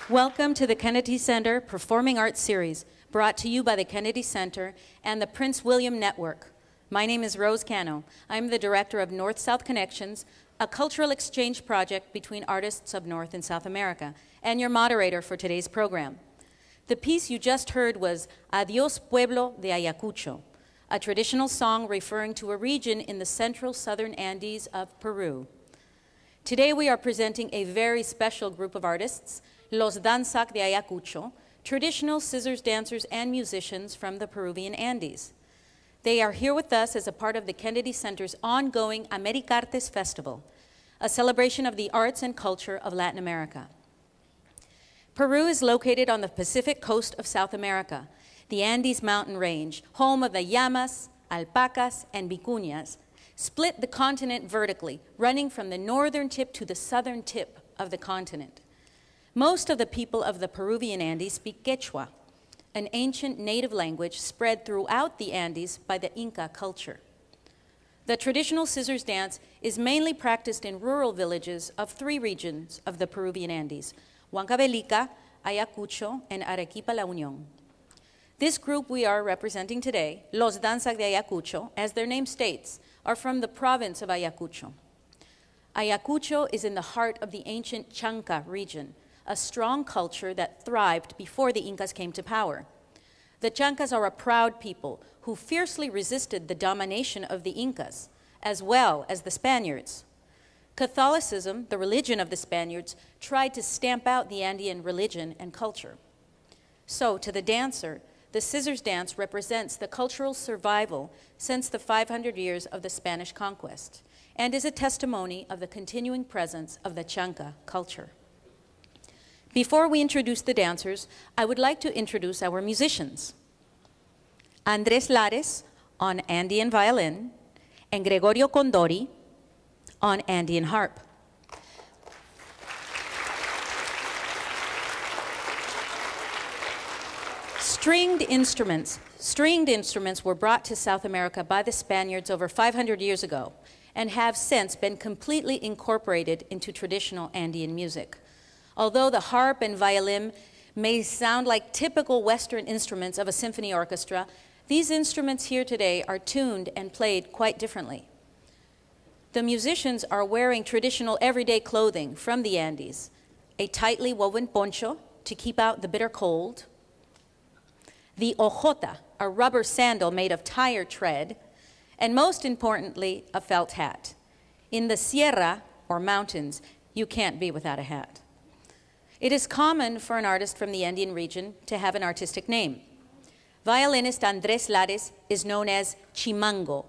Welcome to the Kennedy Center Performing Arts Series, brought to you by the Kennedy Center and the Prince William Network. My name is Rose Cano. I'm the director of North-South Connections, a cultural exchange project between artists of North and South America, and your moderator for today's program. The piece you just heard was Adiós Pueblo de Ayacucho, a traditional song referring to a region in the Central-Southern Andes of Peru. Today we are presenting a very special group of artists, Los Danzaq de Ayacucho, traditional scissors dancers and musicians from the Peruvian Andes. They are here with us as a part of the Kennedy Center's ongoing Americartes Festival, a celebration of the arts and culture of Latin America. Peru is located on the Pacific coast of South America, the Andes mountain range, home of the llamas, alpacas, and vicuñas, split the continent vertically, running from the northern tip to the southern tip of the continent. Most of the people of the Peruvian Andes speak Quechua, an ancient native language spread throughout the Andes by the Inca culture. The traditional scissors dance is mainly practiced in rural villages of three regions of the Peruvian Andes: Huancavelica, Ayacucho, and Arequipa La Unión. This group we are representing today, Los Danzaq de Ayacucho, as their name states, are from the province of Ayacucho. Ayacucho is in the heart of the ancient Chanca region, a strong culture that thrived before the Incas came to power. The Chancas are a proud people who fiercely resisted the domination of the Incas, as well as the Spaniards. Catholicism, the religion of the Spaniards, tried to stamp out the Andean religion and culture. So, to the dancer, the scissors dance represents the cultural survival since the 500 years of the Spanish conquest, and is a testimony of the continuing presence of the Chanca culture. Before we introduce the dancers, I would like to introduce our musicians. Andrés Lares on Andean violin, and Gregorio Condori on Andean harp. Stringed instruments were brought to South America by the Spaniards over 500 years ago and have since been completely incorporated into traditional Andean music. Although the harp and violin may sound like typical Western instruments of a symphony orchestra, these instruments here today are tuned and played quite differently. The musicians are wearing traditional everyday clothing from the Andes, a tightly woven poncho to keep out the bitter cold, the ojota, a rubber sandal made of tire tread, and most importantly, a felt hat. In the Sierra, or mountains, you can't be without a hat. It is common for an artist from the Andean region to have an artistic name. Violinist Andrés Lares is known as Chimango,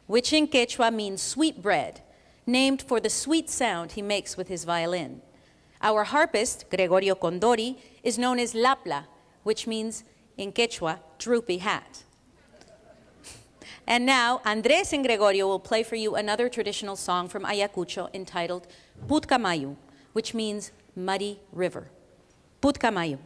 which in Quechua means sweet bread, named for the sweet sound he makes with his violin. Our harpist, Gregorio Condori, is known as Lapla, which means in Quechua, droopy hat. And now, Andrés and Gregorio will play for you another traditional song from Ayacucho entitled Putumayo, which means muddy river. Putumayo.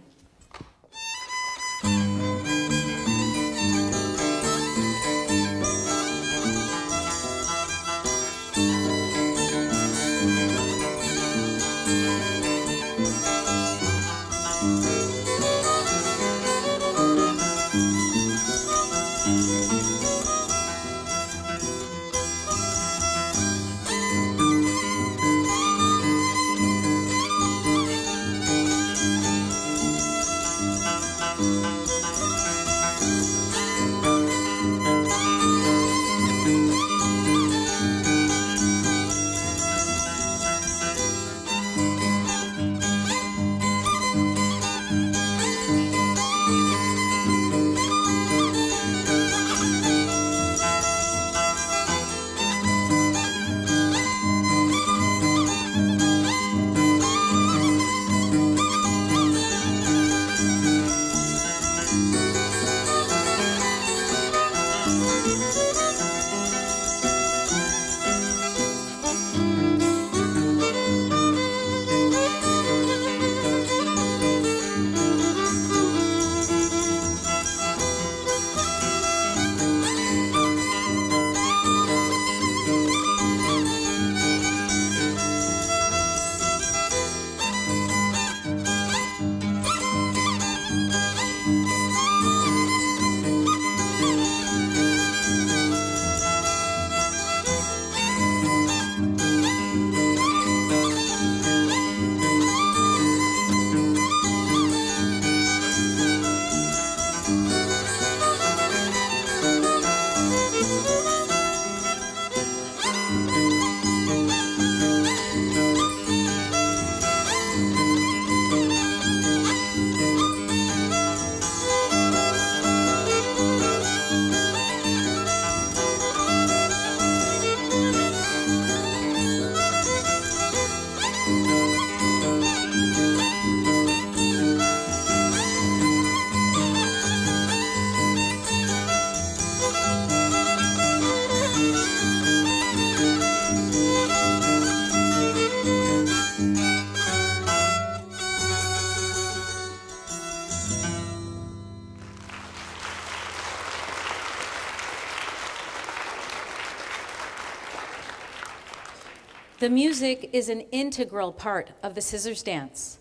The music is an integral part of the scissors dance.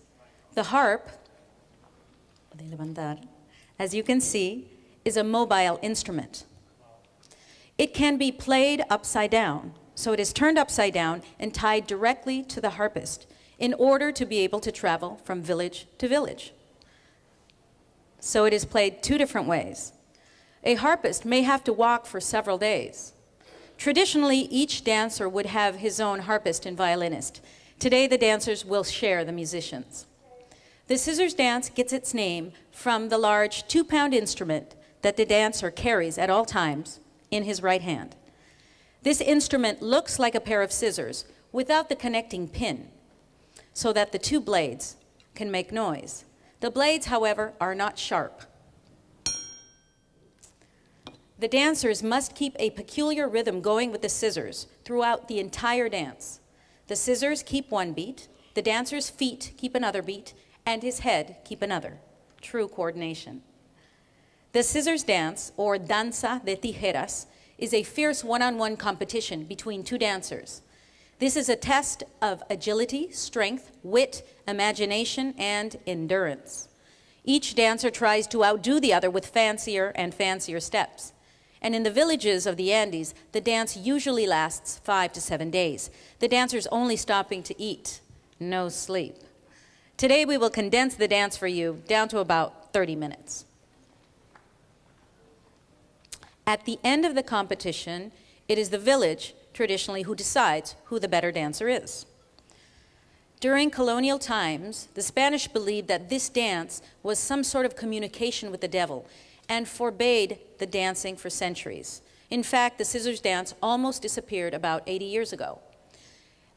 The harp, as you can see, is a mobile instrument. It can be played upside down, so it is turned upside down and tied directly to the harpist in order to be able to travel from village to village. So it is played two different ways. A harpist may have to walk for several days. Traditionally, each dancer would have his own harpist and violinist. Today, the dancers will share the musicians. The scissors dance gets its name from the large 2-pound instrument that the dancer carries at all times in his right hand. This instrument looks like a pair of scissors without the connecting pin, so that the two blades can make noise. The blades, however, are not sharp. The dancers must keep a peculiar rhythm going with the scissors throughout the entire dance. The scissors keep one beat, the dancer's feet keep another beat, and his head keep another. True coordination. The scissors dance, or Danza de Tijeras, is a fierce one-on-one competition between two dancers. This is a test of agility, strength, wit, imagination, and endurance. Each dancer tries to outdo the other with fancier and fancier steps. And in the villages of the Andes, the dance usually lasts 5 to 7 days, the dancers only stopping to eat, no sleep. Today we will condense the dance for you down to about 30 minutes. At the end of the competition, it is the village, traditionally, who decides who the better dancer is. During colonial times, the Spanish believed that this dance was some sort of communication with the devil and forbade the dancing for centuries. In fact, the scissors dance almost disappeared about 80 years ago.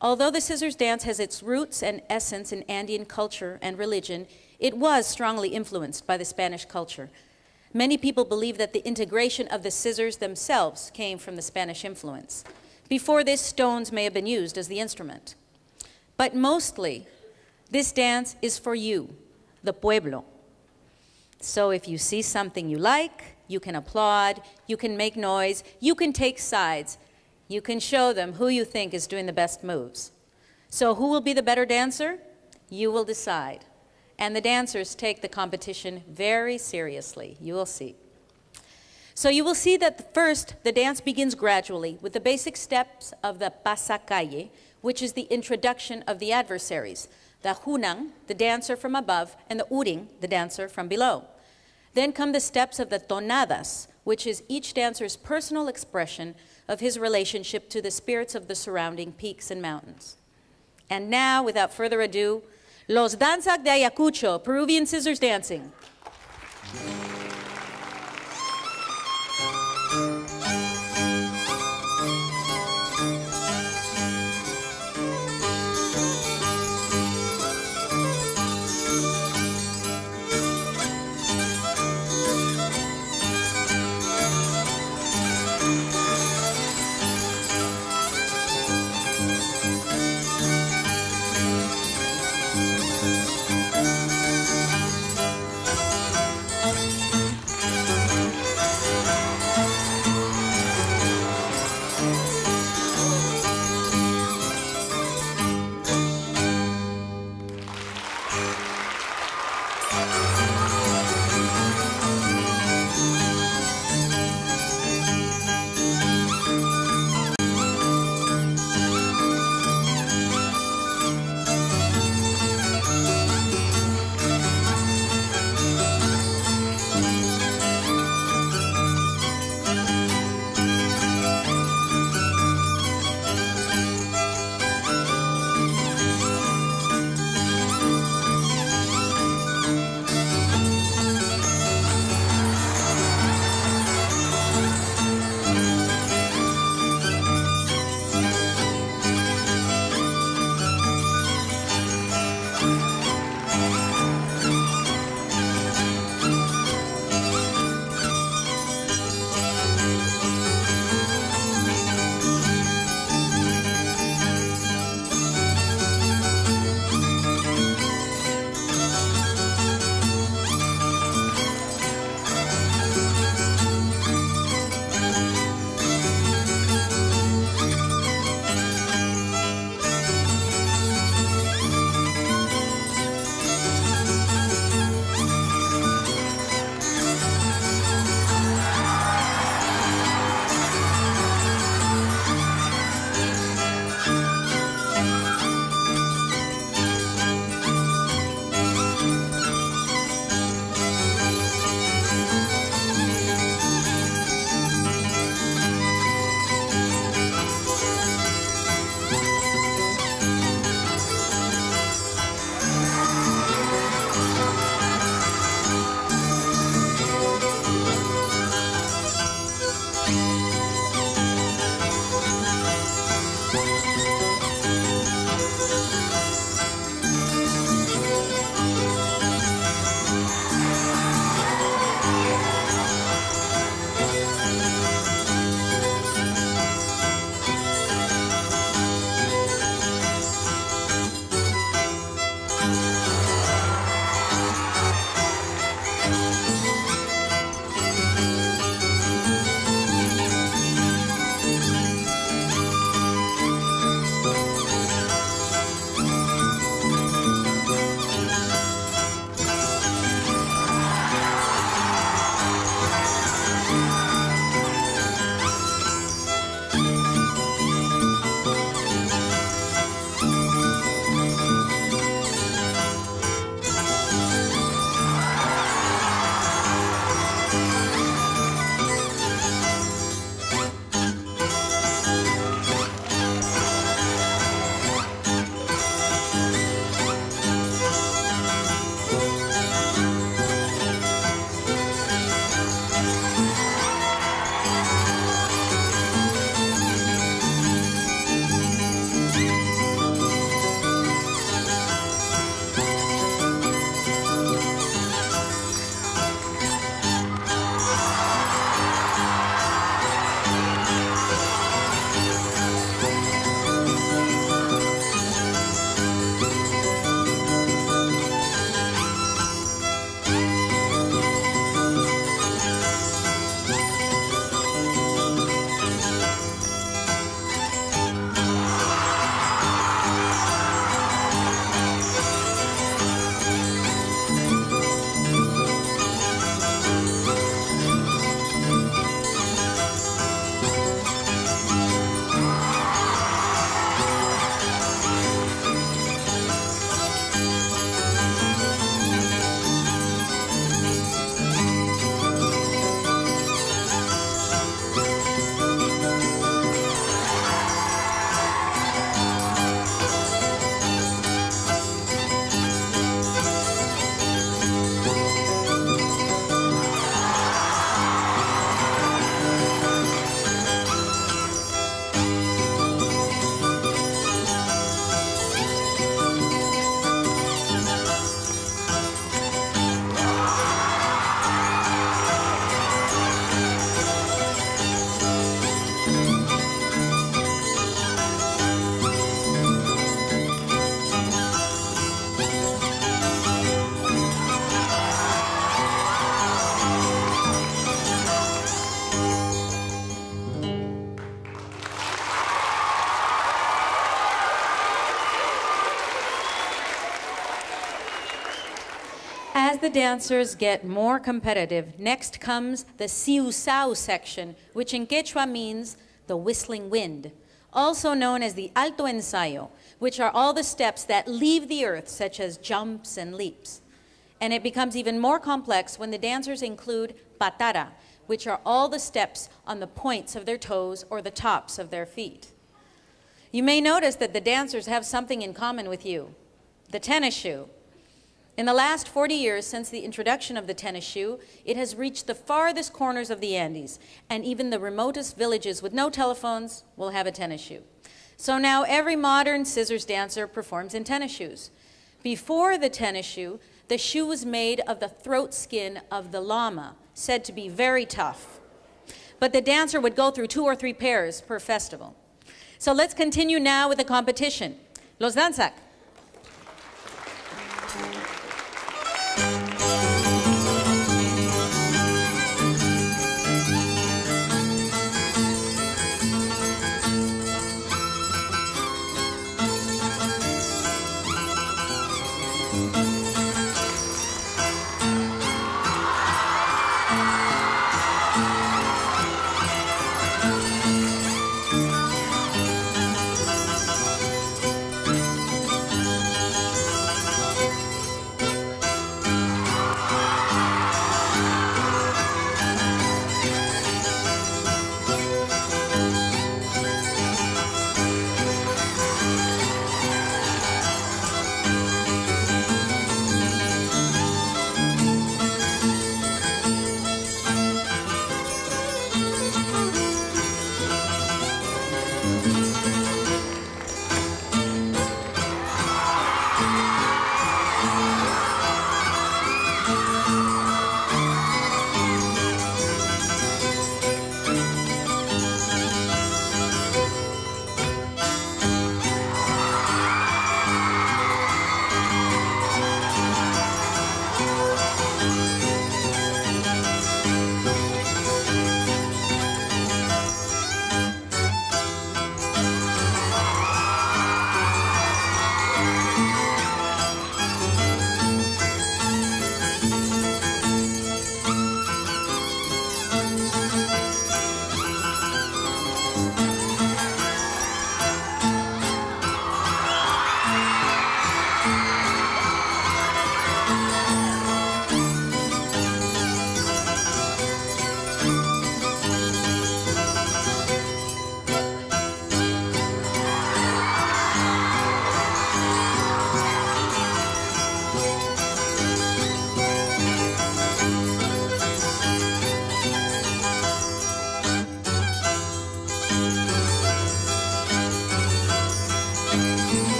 Although the scissors dance has its roots and essence in Andean culture and religion, it was strongly influenced by the Spanish culture. Many people believe that the integration of the scissors themselves came from the Spanish influence. Before this, stones may have been used as the instrument. But mostly, this dance is for you, the pueblo. So if you see something you like, you can applaud, you can make noise, you can take sides, you can show them who you think is doing the best moves. So who will be the better dancer? You will decide. And the dancers take the competition very seriously. You will see. So you will see that first, the dance begins gradually with the basic steps of the pasacalle, which is the introduction of the adversaries. The hunang, the dancer from above, and the uring, the dancer from below. Then come the steps of the tonadas, which is each dancer's personal expression of his relationship to the spirits of the surrounding peaks and mountains. And now, without further ado, Los Danzaq de Ayacucho, Peruvian scissors dancing. as the dancers get more competitive, next comes the siusao section, which in Quechua means the whistling wind, also known as the alto ensayo, which are all the steps that leave the earth, such as jumps and leaps. And it becomes even more complex when the dancers include patara, which are all the steps on the points of their toes or the tops of their feet. You may notice that the dancers have something in common with you, the tennis shoe. In the last 40 years since the introduction of the tennis shoe, it has reached the farthest corners of the Andes, and even the remotest villages with no telephones will have a tennis shoe. So now every modern scissors dancer performs in tennis shoes. Before the tennis shoe, the shoe was made of the throat skin of the llama, said to be very tough. But the dancer would go through 2 or 3 pairs per festival. So let's continue now with the competition. Los Danzaq.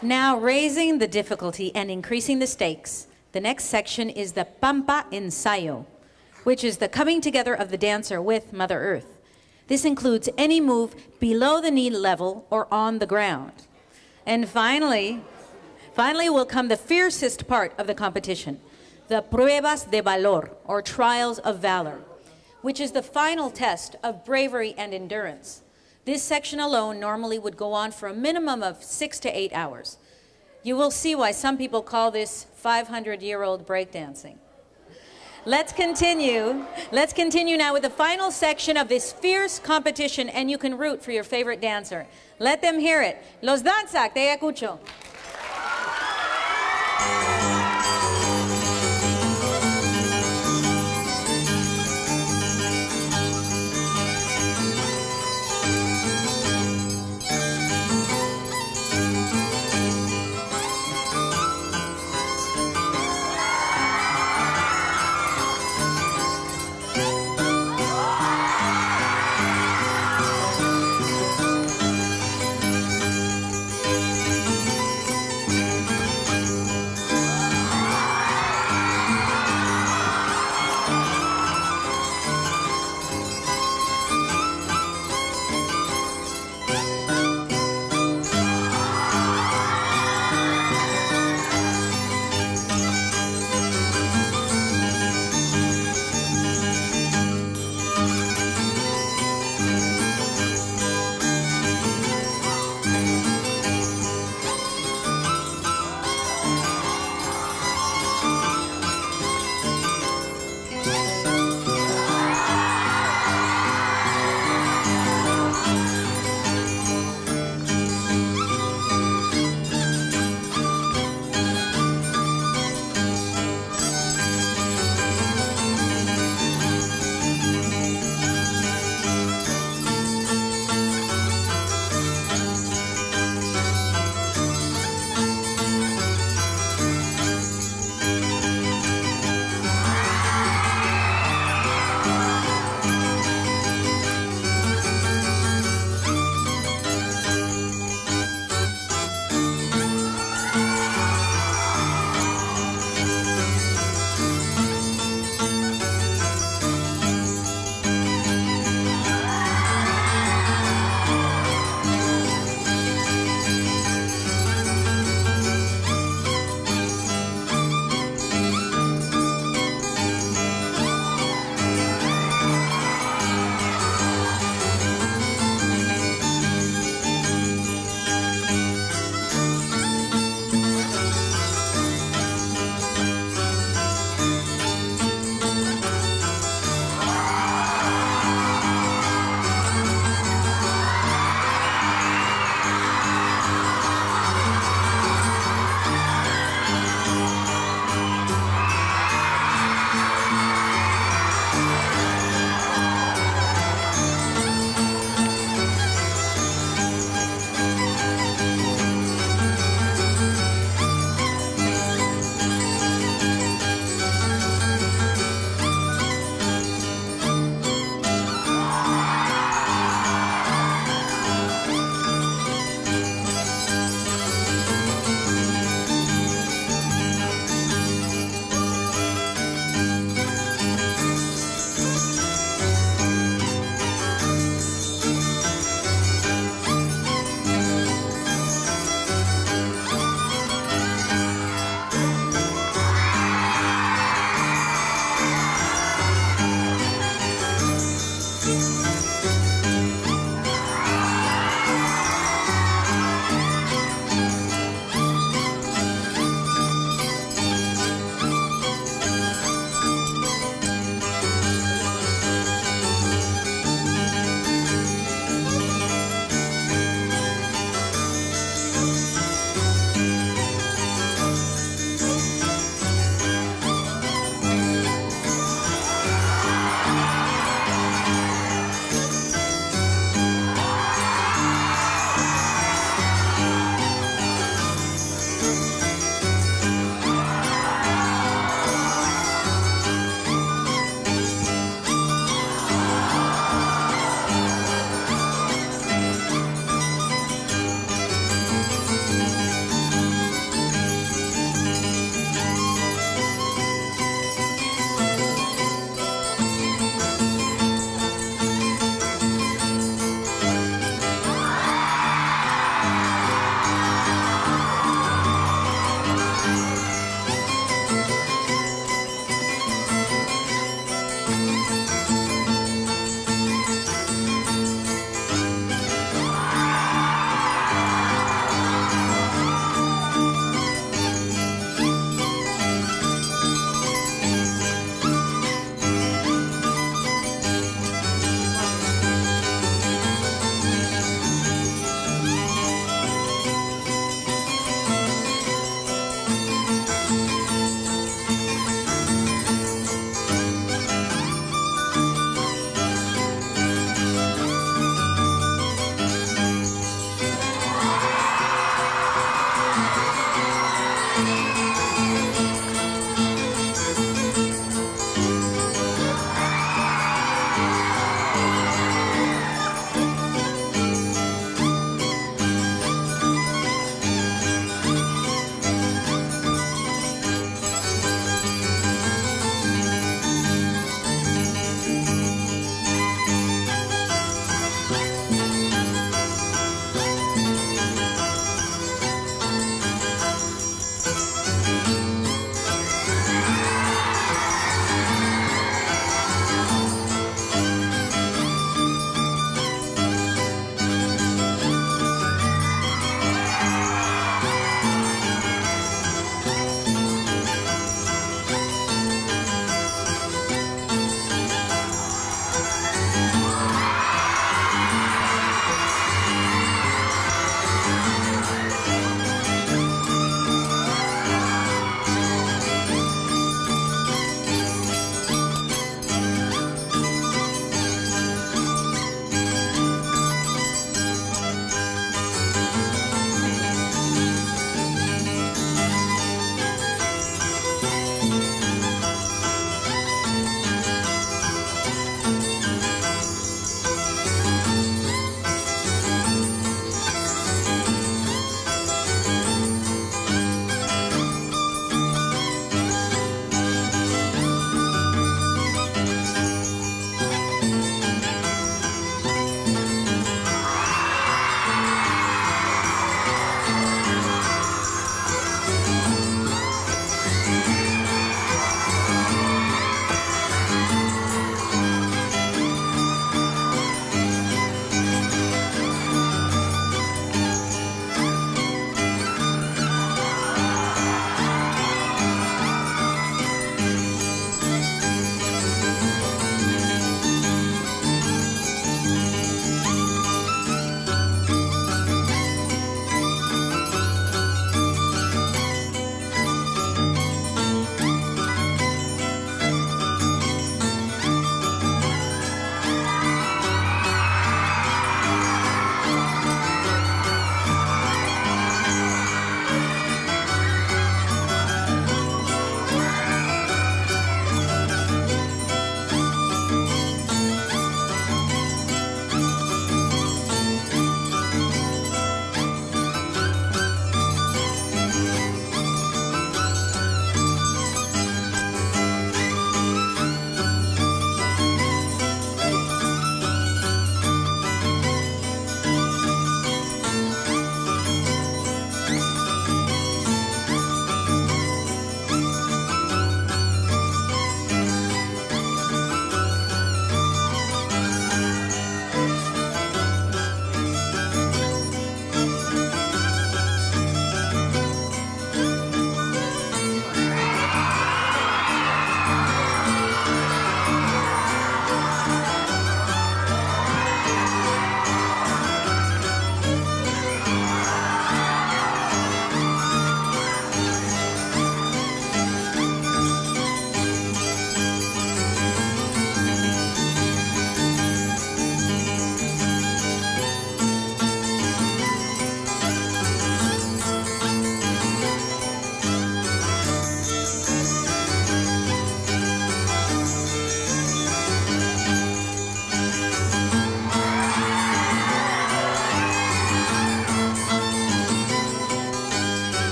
Now, raising the difficulty and increasing the stakes, the next section is the pampa ensayo, which is the coming together of the dancer with Mother Earth. This includes any move below the knee level or on the ground. And finally will come the fiercest part of the competition, the pruebas de valor, or trials of valor, which is the final test of bravery and endurance. This section alone normally would go on for a minimum of 6 to 8 hours. You will see why some people call this 500-year-old breakdancing. Let's continue now with the final section of this fierce competition, and you can root for your favorite dancer. Let them hear it. Los Danzaq de Ayacucho.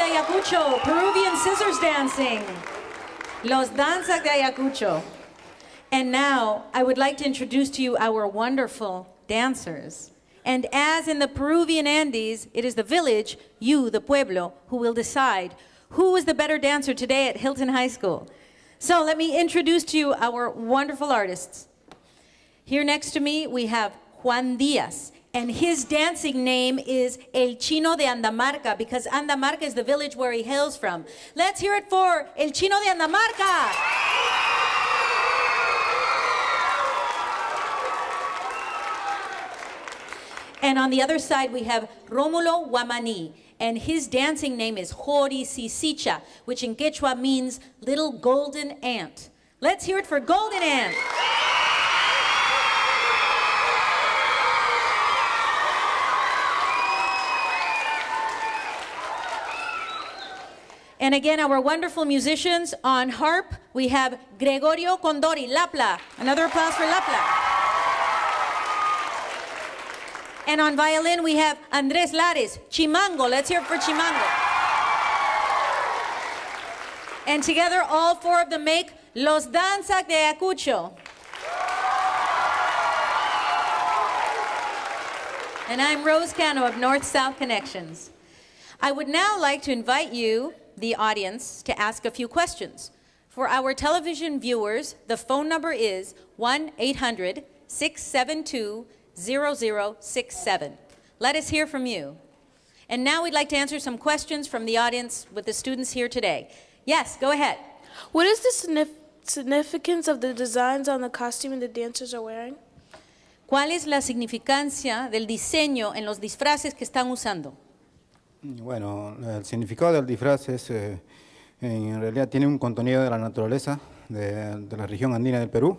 de Ayacucho, Peruvian scissors dancing. Los Danzaq de Ayacucho. And now, I would like to introduce to you our wonderful dancers. And as in the Peruvian Andes, it is the village, you, the pueblo, who will decide who is the better dancer today at Hylton High School. So let me introduce to you our wonderful artists. Here next to me, we have Juan Diaz, and his dancing name is El Chino de Andamarca, because Andamarca is the village where he hails from. Let's hear it for El Chino de Andamarca. And on the other side, we have Rómulo Guamaní, and his dancing name is Jori Sisicha, which in Quechua means little golden ant. Let's hear it for Golden Ant. And again, our wonderful musicians. On harp, we have Gregorio Condori, Lapla. Another applause for Lapla. And on violin, we have Andrés Lares, Chimango. Let's hear it for Chimango. And together, all four of them make Los Danzaq de Ayacucho. And I'm Rose Cano of North-South Connections. I would now like to invite you, the audience, to ask a few questions. For our television viewers, the phone number is 1-800-672-0067. Let us hear from you. And now we'd like to answer some questions from the audience with the students here today. Yes, go ahead. What is the significance of the designs on the costume the dancers are wearing? ¿Cuál es la significancia del diseño en los disfraces que están usando? Bueno, el significado del disfraz es, en realidad tiene un contenido de la naturaleza de la región andina del Perú,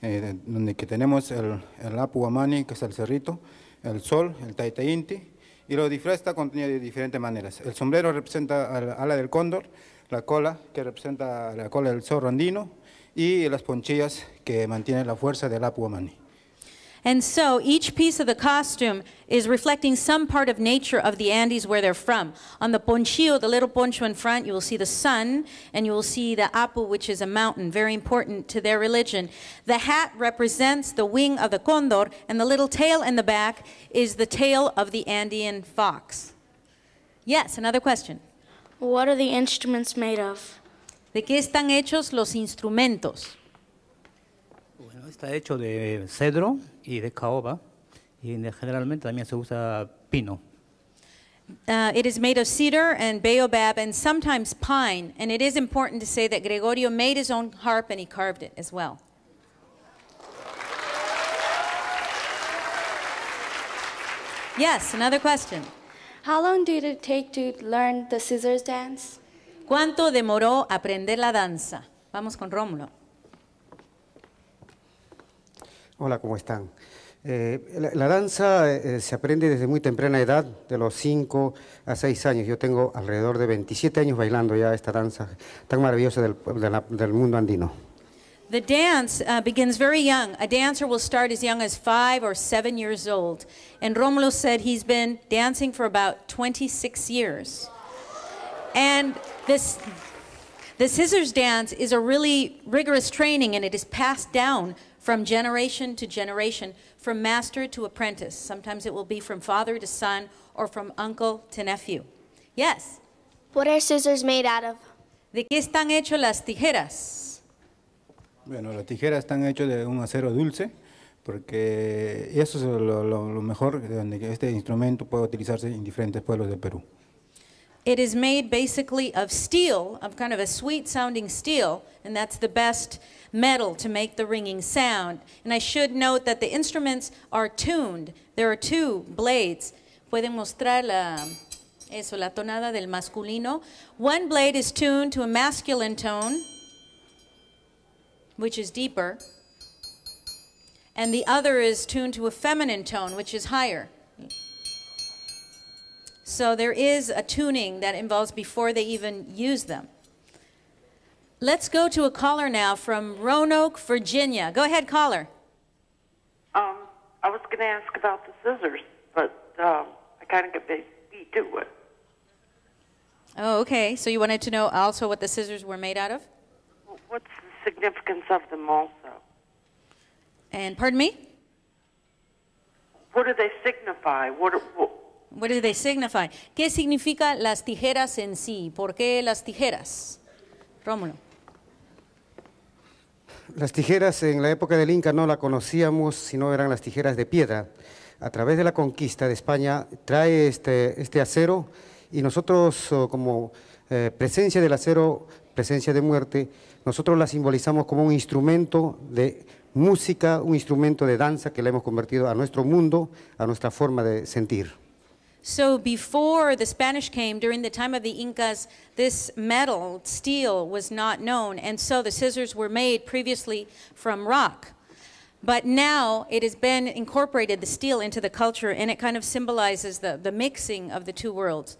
donde que tenemos el Apu Guamani, que es el cerrito, el sol, el Taitainti, y los disfraces están contenidos de diferentes maneras. El sombrero representa el ala del cóndor, la cola, que representa la cola del zorro andino, y las ponchillas, que mantienen la fuerza del Apu Guamani. And so each piece of the costume is reflecting some part of nature of the Andes where they're from. On the ponchillo, the little poncho in front, you will see the sun, and you will see the apu, which is a mountain, very important to their religion. The hat represents the wing of the condor, and the little tail in the back is the tail of the Andean fox. Yes, another question. What are the instruments made of? ¿De qué están hechos los instrumentos? Bueno, está hecho de cedro y de caoba, y generalmente también se usa pino. It is made of cedar and baobab and sometimes pine, and it is important to say that Gregorio made his own harp and he carved it as well. Yes, another question. How long did it take to learn the scissors dance? ¿Cuánto demoró aprender la danza? Vamos con Rómulo. Hola, ¿cómo están? La danza se aprende desde muy temprana edad, de los 5 a 6 años. Yo tengo alrededor de 27 años bailando ya esta danza tan maravillosa del mundo andino. The dance begins very young. A dancer will start as young as 5 or 7 years old. And Rómulo said he's been dancing for about 26 years. And the scissors dance is a really rigorous training, and it is passed down from generation to generation, from master to apprentice. Sometimes it will be from father to son or from uncle to nephew. Yes? What are scissors made out of? ¿De qué están hechas las tijeras? Bueno, las tijeras están hechas de un acero dulce, porque eso es lo mejor, donde este instrumento puede utilizarse en diferentes pueblos del Perú. It is made basically of steel, of kind of a sweet sounding steel, and that's the best metal to make the ringing sound. And I should note that the instruments are tuned. There are 2 blades. Pueden mostrar la tonada del masculino. One blade is tuned to a masculine tone, which is deeper, and the other is tuned to a feminine tone, which is higher. So there is a tuning that involves before they even use them. Let's go to a caller now from Roanoke, Virginia. Go ahead, caller. I was going to ask about the scissors, but I kind of get beat to it. Oh, okay. So you wanted to know also what the scissors were made out of? What's the significance of them also? And pardon me? What do they signify? What do they signify? ¿Qué significa las tijeras en sí? ¿Por qué las tijeras? Rómulo. Las tijeras en la época del Inca no la conocíamos, sino eran las tijeras de piedra. A través de la conquista de España trae este acero y nosotros como presencia del acero, presencia de muerte, nosotros la simbolizamos como un instrumento de música, un instrumento de danza que le hemos convertido a nuestro mundo, a nuestra forma de sentir. So before the Spanish came, during the time of the Incas, this metal, steel, was not known, and so the scissors were made previously from rock. But now it has been incorporated, the steel, into the culture, and it kind of symbolizes the mixing of the two worlds.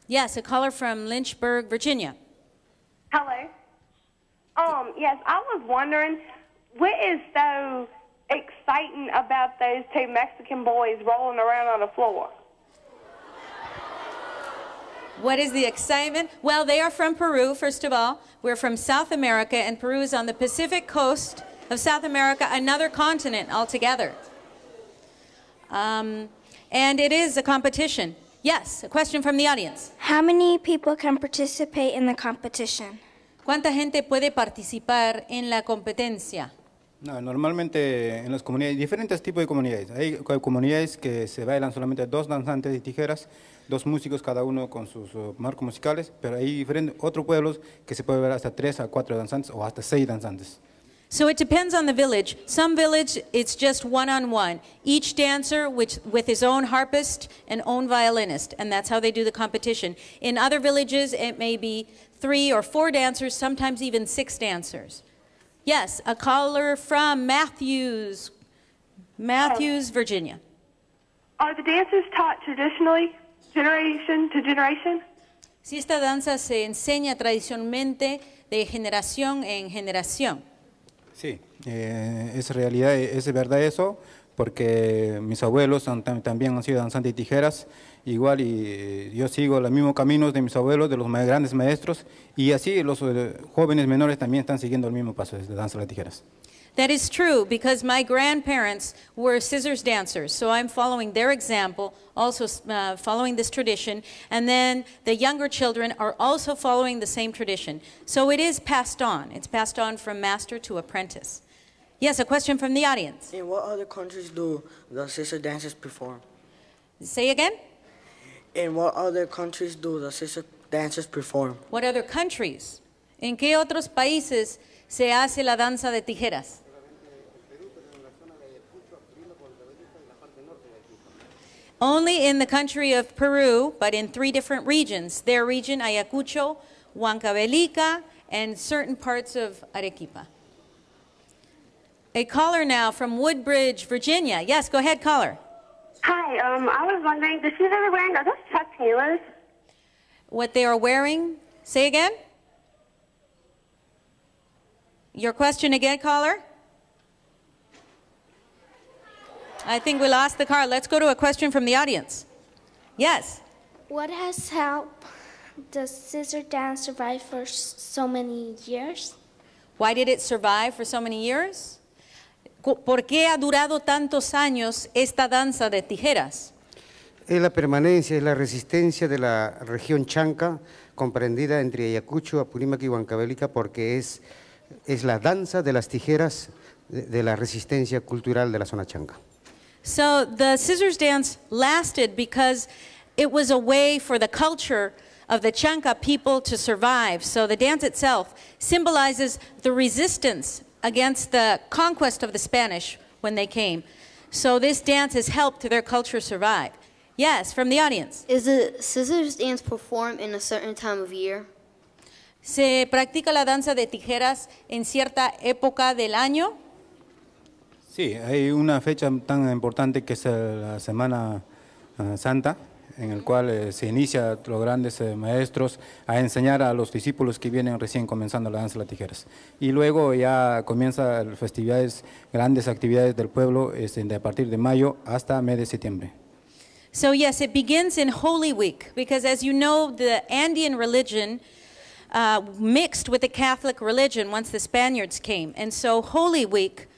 Yes, a caller from Lynchburg, Virginia. Hello. Yes, I was wondering, what is so exciting about those two Mexican boys rolling around on the floor? What is the excitement? Well, they are from Peru, first of all. We're from South America, and Peru is on the Pacific coast of South America, another continent altogether. And it is a competition. Yes, a question from the audience. How many people can participate in the competition? ¿Cuánta gente puede participar en la competencia? No, normalmente en las comunidades, diferentes tipos de comunidades. Hay comunidades que se bailan solamente dos danzantes de tijeras, dos músicos cada uno con sus marcos musicales, pero hay diferentes otros pueblos que se puede ver hasta 3 a 4 danzantes o hasta 6 danzantes. So it depends on the village. Some village, it's just one-on-one. Each dancer with his own harpist and own violinist, and that's how they do the competition. In other villages, it may be 3 or 4 dancers, sometimes even 6 dancers. Yes, a caller from Matthews, Virginia. Are the dances taught traditionally, generation to generation? Si esta danza se enseña tradicionalmente de generación en generación. Sí, es realidad, es verdad eso, porque mis abuelos también han sido danzantes de tijeras, igual y yo sigo los mismos caminos de mis abuelos, de los más grandes maestros, y así los jóvenes menores también están siguiendo el mismo paso de danza de tijeras. That is true, because my grandparents were scissors dancers, so I'm following their example, also following this tradition, and then the younger children are also following the same tradition. So it is passed on. It's passed on from master to apprentice. Yes, a question from the audience. In what other countries do the scissor dancers perform? Say again? In what other countries do the scissor dancers perform? What other countries? ¿En qué otros países se hace la danza de tijeras? Only in the country of Peru, but in 3 different regions. Their region, Ayacucho, Huancavelica, and certain parts of Arequipa. A caller now from Woodbridge, Virginia. Yes, go ahead, caller. Hi, I was wondering, the shoes they're wearing, are those Chuck Taylors? What they are wearing? Say again? Your question again, caller? I think we lost the car. Let's go to a question from the audience. Yes? What has helped the scissor dance survive for so many years? Why did it survive for so many years? ¿Por qué ha durado tantos años esta danza de tijeras? Es la permanencia, es la resistencia de la región chanca, comprendida entre Ayacucho, Apurímac y Huancavelica, porque es la danza de las tijeras de la resistencia cultural de la zona chanca. So the scissors dance lasted because it was a way for the culture of the Chanca people to survive. So the dance itself symbolizes the resistance against the conquest of the Spanish when they came. So this dance has helped their culture survive. Yes, from the audience. Is the scissors dance performed in a certain time of year? ¿Se practica la danza de tijeras en cierta época del año? Sí, hay una fecha tan importante que es la Semana Santa, en el cual se inicia los grandes maestros a enseñar a los discípulos que vienen recién comenzando la danza de las tijeras. Y luego ya comienzan las festividades, grandes actividades del pueblo a partir de mayo hasta mes de septiembre. So yes, it begins in Holy Week, because as you know, the Andean religion mixed with the Catholic religion once the Spaniards came. And so Holy Week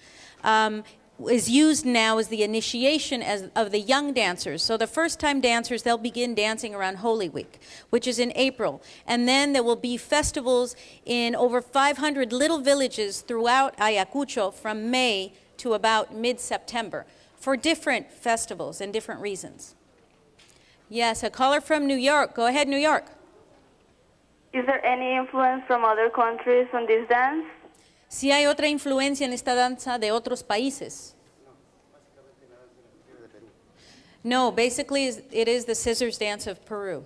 is used now as the initiation of the young dancers. So the first-time dancers, they'll begin dancing around Holy Week, which is in April. And then there will be festivals in over 500 little villages throughout Ayacucho from May to about mid-September for different festivals and different reasons. Yes, a caller from New York. Go ahead, New York. Is there any influence from other countries on this dance? Si hay otra influencia en esta danza de otros países. No, basically it is the scissors dance of Peru.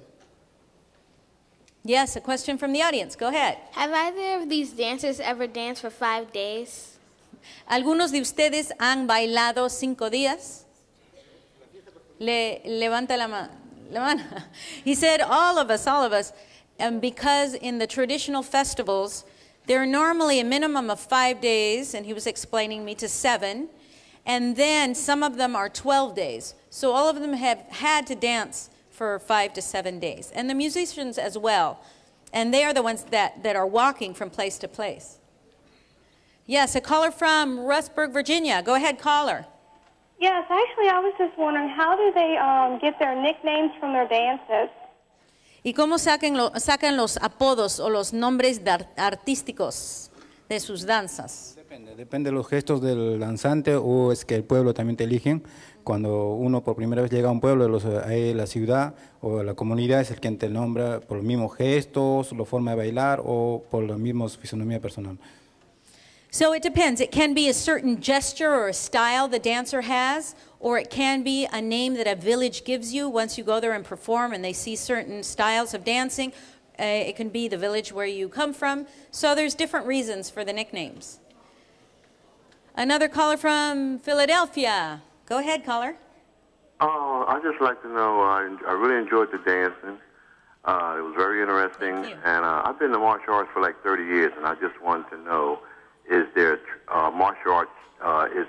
Yes, a question from the audience. Go ahead. Have either of these dancers ever danced for 5 days? ¿Algunos de ustedes han bailado 5 días? Levanta la mano. He said, all of us. And because in the traditional festivals, there are normally a minimum of 5 days, and he was explaining me to 7, and then some of them are 12 days. So all of them have had to dance for 5 to 7 days. And the musicians as well. And they are the ones that are walking from place to place. Yes, a caller from Rustburg, Virginia. Go ahead, caller. Yes, actually, I was just wondering, how do they get their nicknames from their dances? ¿Y cómo sacan los apodos o los nombres artísticos de sus danzas? Depende de los gestos del danzante, o es que el pueblo también te eligen. Cuando uno por primera vez llega a un pueblo, la ciudad o la comunidad es el quien te nombra por los mismos gestos, la forma de bailar o por la misma fisonomía personal. So it depends. It can be a certain gesture or a style the dancer has, or it can be a name that a village gives you once you go there and perform and they see certain styles of dancing. It can be the village where you come from. So there's different reasons for the nicknames. Another caller from Philadelphia. Go ahead, caller. I'd just like to know, I really enjoyed the dancing. It was very interesting. And I've been in martial arts for like 30 years, and I just wanted to know, is there martial arts is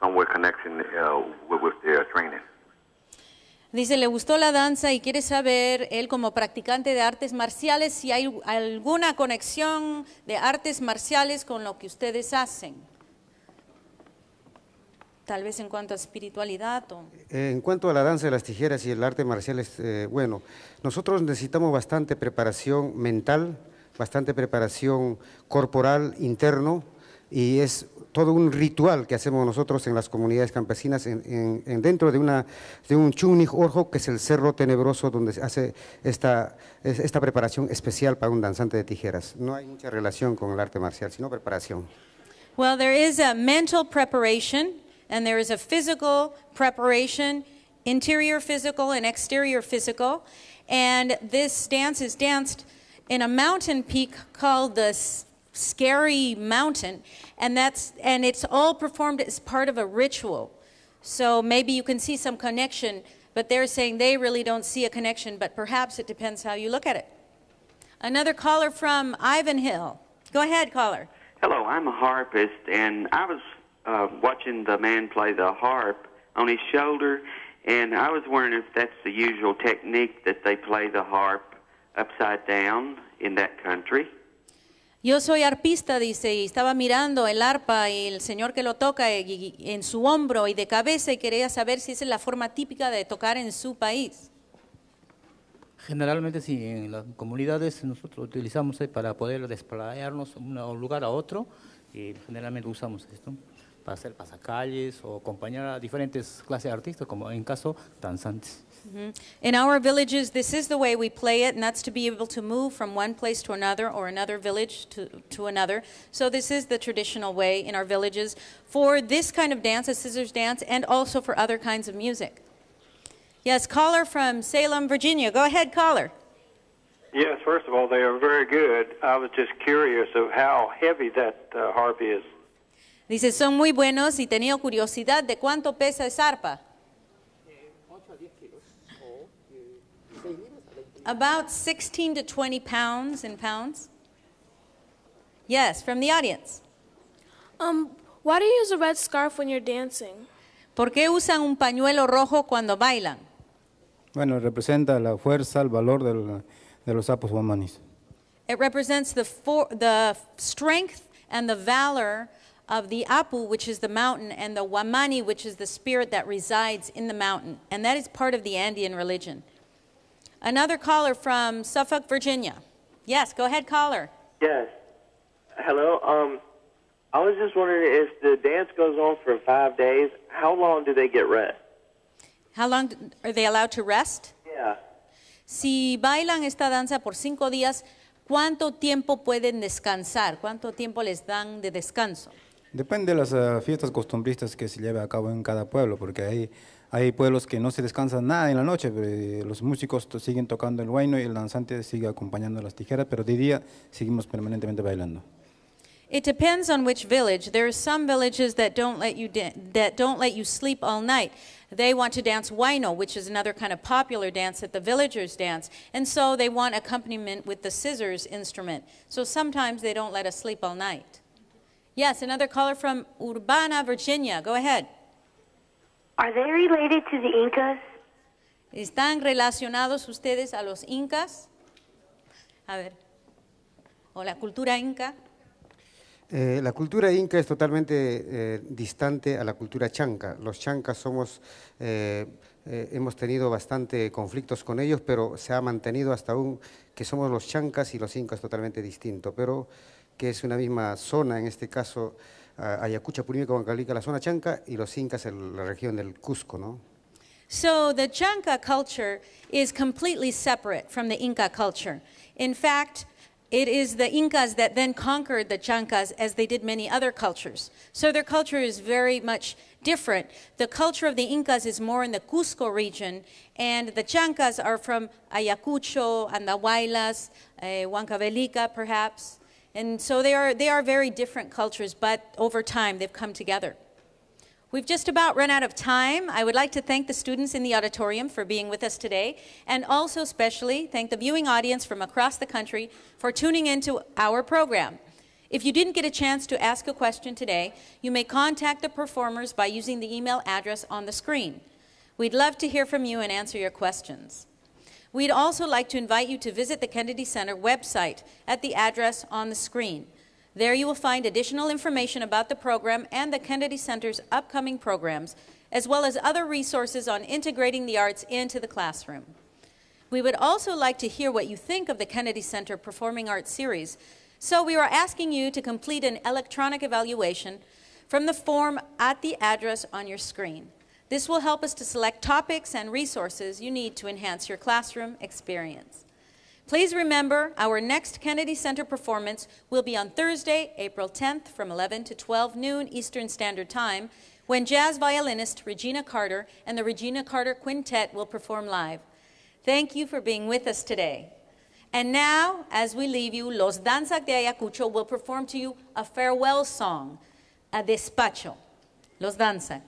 somewhere connection with their training? Dice, le gustó la danza y quiere saber, él como practicante de artes marciales, si hay alguna conexión de artes marciales con lo que ustedes hacen. Tal vez en cuanto a espiritualidad. En cuanto a la danza de las tijeras y el arte marcial, bueno, nosotros necesitamos bastante preparación mental, bastante preparación corporal, interno, y es todo un ritual que hacemos nosotros en las comunidades campesinas dentro de un Chungnik Orjo, que es el cerro tenebroso donde se hace esta preparación especial para un danzante de tijeras. No hay mucha relación con el arte marcial, sino preparación. Well, there is a mental preparation and there is a physical preparation, interior physical and exterior physical, and this dance is danced in a mountain peak called the Scary Mountain, and it's all performed as part of a ritual. So maybe you can see some connection, but they're saying they really don't see a connection, but perhaps it depends how you look at it. Another caller from Ivanhill. Go ahead, caller. Hello, I'm a harpist, and I was watching the man play the harp on his shoulder, and I was wondering if that's the usual technique that they play the harp upside down in that country. Yo soy arpista, dice, y estaba mirando el arpa y el señor que lo toca en su hombro y de cabeza, y quería saber si esa es la forma típica de tocar en su país. Generalmente sí, en las comunidades nosotros utilizamos para poder desplayarnos de un lugar a otro, y generalmente usamos esto para hacer pasacalles o acompañar a diferentes clases de artistas, como en caso danzantes. In our villages, this is the way we play it, and that's to be able to move from one place to another or another village to another. So this is the traditional way in our villages for this kind of dance, a scissors dance, and also for other kinds of music. Yes, caller from Salem, Virginia. Go ahead, caller. Yes, first of all, they are very good. I was just curious of how heavy that harp is. Dice, son muy buenos y tenía curiosidad de cuánto pesa esa arpa. About 16 to 20 pounds in pounds. Yes, from the audience. Why do you use a red scarf when you're dancing? ¿Por qué usan un pañuelo rojo cuando bailan? Bueno, representa la fuerza, el valor de los sapos wamanis. It represents the strength and the valor of the Apu, which is the mountain, and the Wamani, which is the spirit that resides in the mountain. And that is part of the Andean religion. Another caller from Suffolk, Virginia. Yes, go ahead, caller. Yes. Hello. I was just wondering, if the dance goes on for 5 days, how long do they get rest? How long are they allowed to rest? Yeah. Si bailan esta danza por 5 días, ¿cuánto tiempo pueden descansar? ¿Cuánto tiempo les dan de descanso? Depende de las fiestas costumbristas que se lleve a cabo en cada pueblo, porque hay pueblos que no se descansan nada en la noche, los músicos siguen tocando el huayno y el danzante sigue acompañando las tijeras, pero de día seguimos permanentemente bailando. It depends on which village. There are some villages that don't let you sleep all night. They want to dance huayno, which is another kind of popular dance that the villagers dance, and so they want accompaniment with the scissors instrument. So sometimes they don't let us sleep all night. Yes, another caller from Urbana, Virginia. Go ahead. Are they related to the Incas? ¿Están relacionados ustedes a los incas? A ver. ¿O la cultura inca? La cultura inca es totalmente distante a la cultura chanca. Los chancas hemos tenido bastante conflictos con ellos, pero se ha mantenido hasta aún que somos los chancas y los incas totalmente distintos, pero que es una misma zona, en este caso Ayacucho, Purímaco, Huancavelica, la zona chanca, y los incas en la región del Cusco, ¿no? So the Chanca culture is completely separate from the Inca culture. In fact, it is the Incas that then conquered the Chancas, as they did many other cultures. So their culture is very much different. The culture of the Incas is more in the Cusco region, and the Chancas are from Ayacucho, Andahuaylas, Huancavelica perhaps. And so they are very different cultures, but over time they've come together. We've just about run out of time. I would like to thank the students in the auditorium for being with us today, and also especially thank the viewing audience from across the country for tuning into our program. If you didn't get a chance to ask a question today, you may contact the performers by using the email address on the screen. We'd love to hear from you and answer your questions. We'd also like to invite you to visit the Kennedy Center website at the address on the screen. There you will find additional information about the program and the Kennedy Center's upcoming programs, as well as other resources on integrating the arts into the classroom. We would also like to hear what you think of the Kennedy Center Performing Arts Series, so we are asking you to complete an electronic evaluation from the form at the address on your screen. This will help us to select topics and resources you need to enhance your classroom experience. Please remember, our next Kennedy Center performance will be on Thursday, April 10th from 11 to 12 noon Eastern Standard Time, when jazz violinist Regina Carter and the Regina Carter Quintet will perform live. Thank you for being with us today. And now, as we leave you, Los Danzaq de Ayacucho will perform to you a farewell song, a despacho. Los Danzaq.